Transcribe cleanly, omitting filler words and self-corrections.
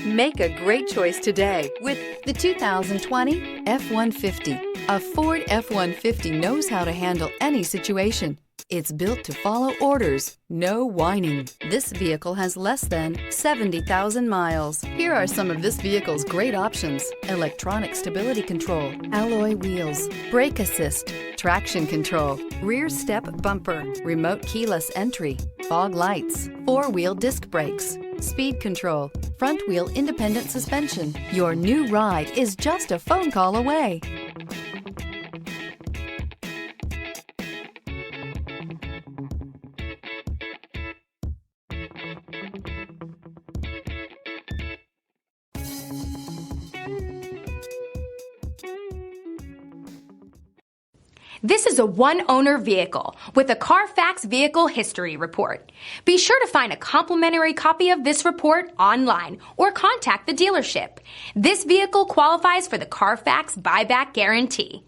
Make a great choice today with the 2020 F-150. A Ford F-150 knows how to handle any situation. It's built to follow orders, no whining. This vehicle has less than 70,000 miles. Here are some of this vehicle's great options: electronic stability control, alloy wheels, brake assist, traction control, rear step bumper, remote keyless entry, fog lights, four-wheel disc brakes, speed control, front wheel independent suspension. Your new ride is just a phone call away. This is a one-owner vehicle with a Carfax Vehicle History Report. Be sure to find a complimentary copy of this report online or contact the dealership. This vehicle qualifies for the Carfax Buyback Guarantee.